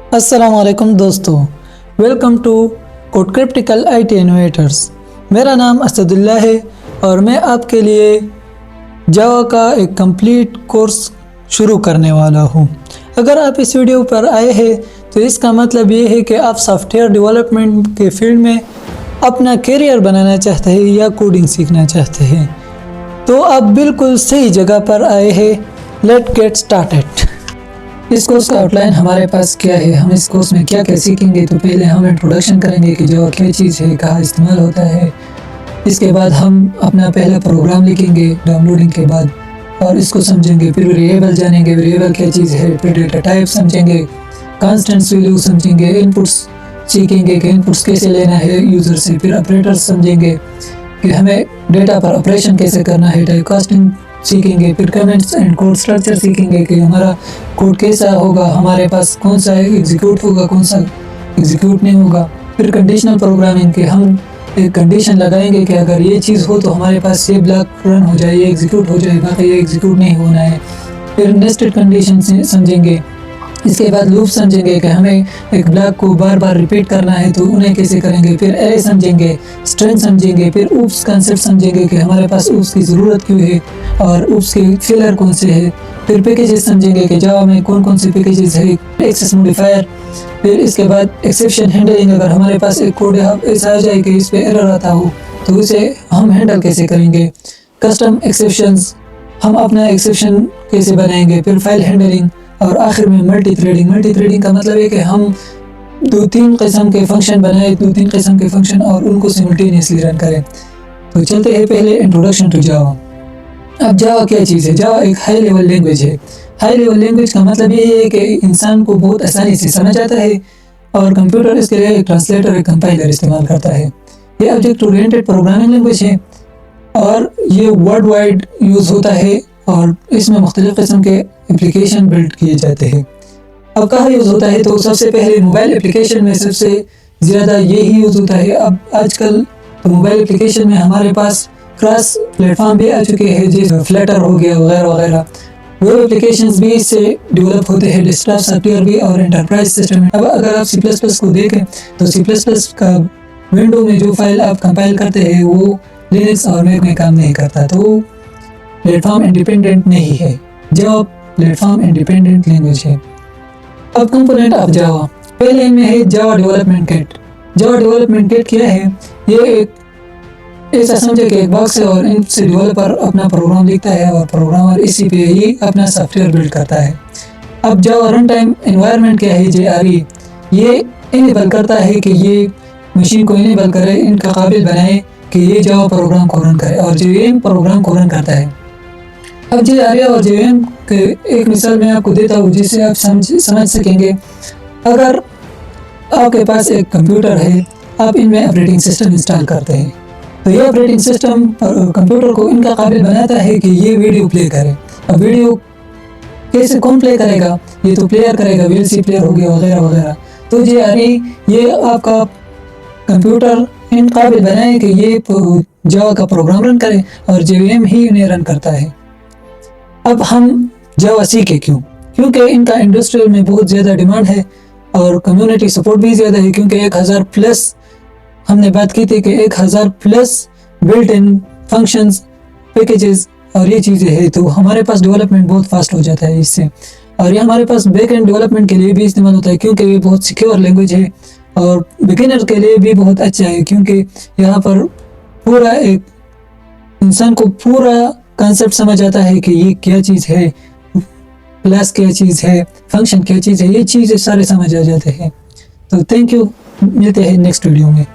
अस्सलाम वालेकुम दोस्तों, welcome to code cryptical IT innovators. मेरा नाम असदुल्ला है और मैं आपके लिए जावा का एक कंप्लीट कोर्स शुरू करने वाला हूँ। अगर आप इस वीडियो पर आए हैं तो इसका मतलब ये है कि आप सॉफ्टवेयर डेवलपमेंट के फील्ड में अपना करियर बनाना चाहते हैं या कोडिंग सीखना चाहते हैं, तो आप बिल्कुल सही जगह पर आए हैं। Let get started. इस कोर्स का आउटलाइन हमारे पास क्या है, हम इस कोर्स में क्या क्या सीखेंगे। तो पहले हम इंट्रोडक्शन करेंगे कि जावा क्या चीज़ है, कहाँ इस्तेमाल होता है। इसके बाद हम अपना पहला प्रोग्राम लिखेंगे डाउनलोडिंग के बाद और इसको समझेंगे। फिर वेरिएबल जानेंगे, वेरिएबल क्या चीज़ है। फिर डेटा टाइप समझेंगे, कांस्टेंट्स वैल्यू समझेंगे, इनपुट्स सीखेंगे कि इनपुट्स कैसे लेना है यूज़र से। फिर ऑपरेटर्स समझेंगे कि हमें डेटा पर ऑपरेशन कैसे करना है। टाइप कास्टिंग सीखेंगे। फिर कमेंट्स एंड कोड स्ट्रक्चर सीखेंगे कि हमारा कोड कैसा होगा, हमारे पास कौन सा एग्जीक्यूट होगा, कौन सा एग्जीक्यूट नहीं होगा। फिर कंडीशनल प्रोग्रामिंग के हम एक कंडीशन लगाएंगे कि अगर ये चीज़ हो तो हमारे पास ये ब्लॉक रन हो जाए, ये एग्जीक्यूट हो जाए, बाकी ये एग्जीक्यूट नहीं होना है। फिर नेस्टेड कंडीशन समझेंगे। इसके बाद लूप समझेंगे कि हमें एक ब्लॉक को बार बार रिपीट करना है तो उन्हें कैसे करेंगे। फिर एरे समझेंगे, स्ट्रिंग समझेंगे। फिर ऊप्स कंसेप्ट समझेंगे कि हमारे पास ऊप्स की ज़रूरत क्यों है और ऊप्स के फिलर कौन से है। फिर पैकेजेस समझेंगे कि जावा में कौन कौन से पैकेजेस है, एक्सेस मॉडिफायर। फिर इसके बाद एक्सेप्शन हैंडलिंग, अगर हमारे पास एक कोड ऐसा आ जाए कि इस पर एरर आता हो तो उसे हम हैंडल कैसे करेंगे। कस्टम एक्सेप्शंस, हम अपना एक्सेप्शन कैसे बनाएंगे। फिर फाइल हैंडलिंग और आखिर में मल्टी थ्रेडिंग। मल्टी थ्रेडिंग का मतलब है कि हम 2-3 किस्म के फंक्शन बनाए, 2-3 किस्म के फंक्शन और उनको सिमल्टेनियसली रन करें। तो चलते हैं पहले इंट्रोडक्शन टू जावा। अब जावा क्या चीज़ है? जावा एक हाई लेवल लैंग्वेज है। हाई लेवल लैंग्वेज का मतलब ये है कि इंसान को बहुत आसानी से समझ आता है और कंप्यूटर इसके लिए एक ट्रांसलेटर, एक कंपाइलर इस्तेमाल करता है। ये ऑब्जेक्ट ओरिएंटेड प्रोग्रामिंग लैंग्वेज है और ये वर्ल्ड वाइड यूज़ होता है और इसमें मुख्तलिफ़ किस्म के एप्लीकेशन बिल्ड किए जाते हैं। अब कहाँ यूज़ होता है? तो सबसे पहले मोबाइल एप्लीकेशन में सबसे ज़्यादा यही यूज़ होता है। अब आजकल तो मोबाइल एप्लीकेशन में हमारे पास क्रॉस प्लेटफॉर्म भी आ चुके हैं, जैसे फ्लटर हो गया वगैरह वगैरह। वेब एप्लीकेशंस भी इससे डेवलप होते हैं, डेस्कटॉप सॉफ्टवेयर भी और एंटरप्राइज सिस्टम। अब अगर आप C++ को देखें तो C++ का विंडो में जो फाइल आप कंपाइल करते हैं वो लिनक्स और मैक में काम नहीं करता, तो प्लेटफॉर्म इंडिपेंडेंट नहीं है। जावा प्लेटफॉर्म इंडिपेंडेंट लैंग्वेज है। अब कंपोनेंट ऑफ जावा, पहले इनमें है Java development kit. Java development kit क्या है? ये एक ऐसा समझे कि एक बॉक्स है और इनसे डेवलपर अपना प्रोग्राम लिखता है और प्रोग्रामर इसी पे ही अपना सॉफ्टवेयर बिल्ड करता है। अब जावा रन टाइम एनवायरनमेंट क्या है? JRE, ये इनेबल करता है कि ये मशीन को इनेबल करे, इनका काबिल बनाए कि ये जावा प्रोग्राम को रन करे, और JVM प्रोग्राम को रन करता है। अब JRE और JVM के एक मिसाल मैं आपको देता हूँ जिससे आप समझ सकेंगे। अगर आपके पास एक कंप्यूटर है, आप इनमें ऑपरेटिंग सिस्टम इंस्टॉल करते हैं, तो ये ऑपरेटिंग सिस्टम कंप्यूटर को इनका काबिल बनाता है कि ये वीडियो प्ले करे। अब वीडियो कैसे कौन प्ले करेगा? ये तो प्लेयर करेगा, VLC प्लेयर हो गया वगैरह वगैरह। तो JRE ये आपका कंप्यूटर इन काबिल बनाए कि ये जावा का प्रोग्राम रन करे और JVM ही उन्हें रन करता है। अब हम जावा सीखे क्यों? क्योंकि इनका इंडस्ट्रियल में बहुत ज़्यादा डिमांड है और कम्युनिटी सपोर्ट भी ज़्यादा है, क्योंकि 1000 प्लस हमने बात की थी कि 1000 plus built in functions, packages और ये चीज़ें हैं, तो हमारे पास डेवलपमेंट बहुत फास्ट हो जाता है इससे। और ये हमारे पास बैक एंड डेवलपमेंट के लिए भी इस्तेमाल होता है, क्योंकि ये बहुत सिक्योर लैंग्वेज है और बिगिनर के लिए भी बहुत अच्छा है, क्योंकि यहाँ पर पूरा एक इंसान को पूरा कॉन्सेप्ट समझ आता है कि ये क्या चीज़ है, क्लास क्या चीज़ है, फंक्शन क्या चीज़ है, ये चीज़ें सारे समझ आ जाते हैं। तो थैंक यू, मिलते हैं नेक्स्ट वीडियो में।